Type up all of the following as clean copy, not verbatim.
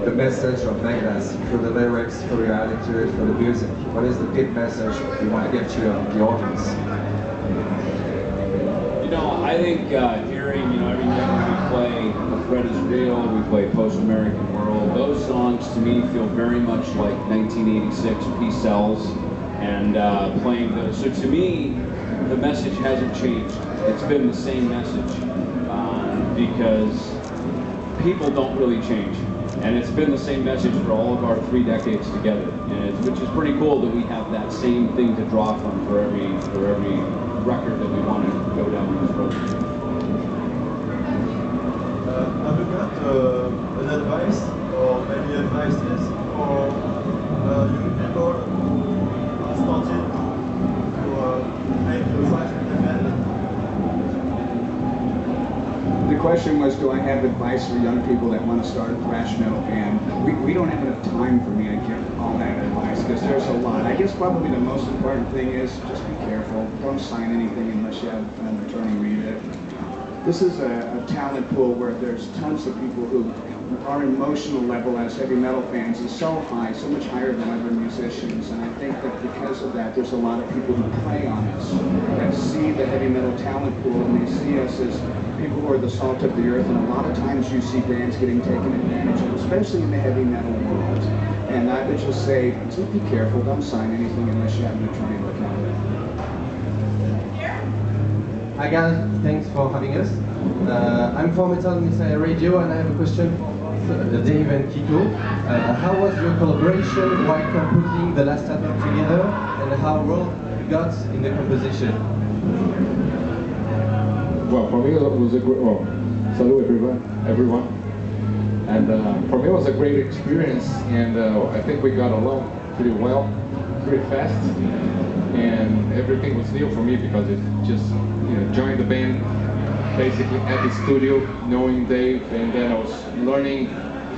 the message of Megadeth through the lyrics, through your attitude, through the music? What is the big message you want to give to the audience? You know, I think hearing, every record we play, The Threat is Real, we play Post-American World, those songs to me feel very much like 1986 Peace Sells, and playing those. So to me, the message hasn't changed. It's been the same message because people don't really change. And it's been the same message for all of our 3 decades together, which is pretty cool that we have that same thing to draw from for every record that we want to go down this road. Have you got an advice or maybe advices for young people who started to make the thrash metal? The question was, do I have advice for young people that want to start a thrash metal band? We don't have enough time for me to give all that advice because there's a lot. I guess probably the most important thing is just be careful. Don't sign anything unless you have an attorney read it. This is a talent pool where there's tons of people who our emotional level as heavy metal fans is so high, so much higher than other musicians, and I think that because of that, there's a lot of people who play on us, that see the heavy metal talent pool, and they see us as people who are the salt of the earth, and a lot of times you see bands getting taken advantage of, especially in the heavy metal world. And I would just say, just be careful, don't sign anything unless you have an attorney look at it. Hi guys, thanks for having us. I'm from Metal Messiah Radio, and I have a question for Dave and Kiko. How was your collaboration while composing the last album together, and how well you got in the composition? Well, for me it was a great, salut everyone. And for me it was a great experience, and I think we got along pretty well, pretty fast, and everything was new for me because it just, joined the band basically at the studio, knowing Dave, and then I was learning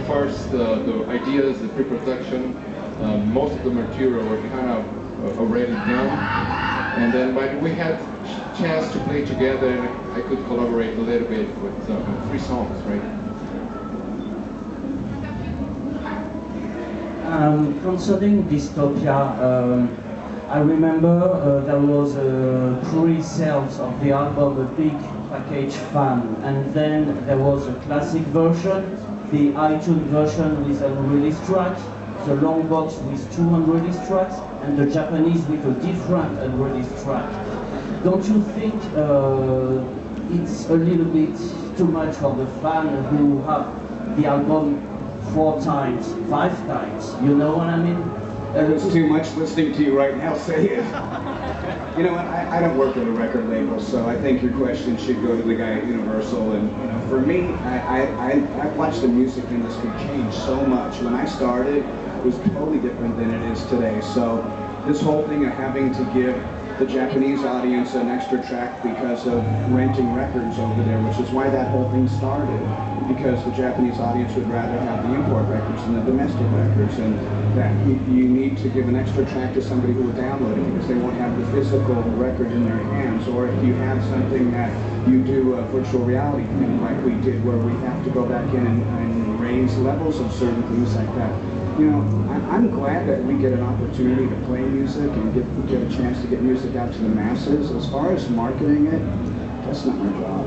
first the ideas, the pre-production. Most of the material were kind of already done, and then we had chance to play together, and I could collaborate a little bit with 3 songs, right? Concerning Dystopia, I remember there was a pre-sales of the album, a big package fan, and then there was a classic version, the iTunes version with unreleased tracks, the long box with 2 unreleased tracks, and the Japanese with a different unreleased track. Don't you think it's a little bit too much for the fan who have the album 4 times, 5 times, you know what I mean? It's too much listening to you right now say it. You know what, I don't work at a record label, so I think your question should go to the guy at Universal. And for me, I've watched the music industry change so much. When I started, it was totally different than it is today. So this whole thing of having to give the Japanese audience an extra track because of renting records over there, which is why that whole thing started, because the Japanese audience would rather have the import records than the domestic records, and that you need to give an extra track to somebody who will download it because they won't have the physical record in their hands. Or if you have something that you do a virtual reality thing like we did, where we have to go back in and raise levels of certain things like that. I'm glad that we get an opportunity to play music and get a chance to get music out to the masses. As far as marketing it, that's not my job.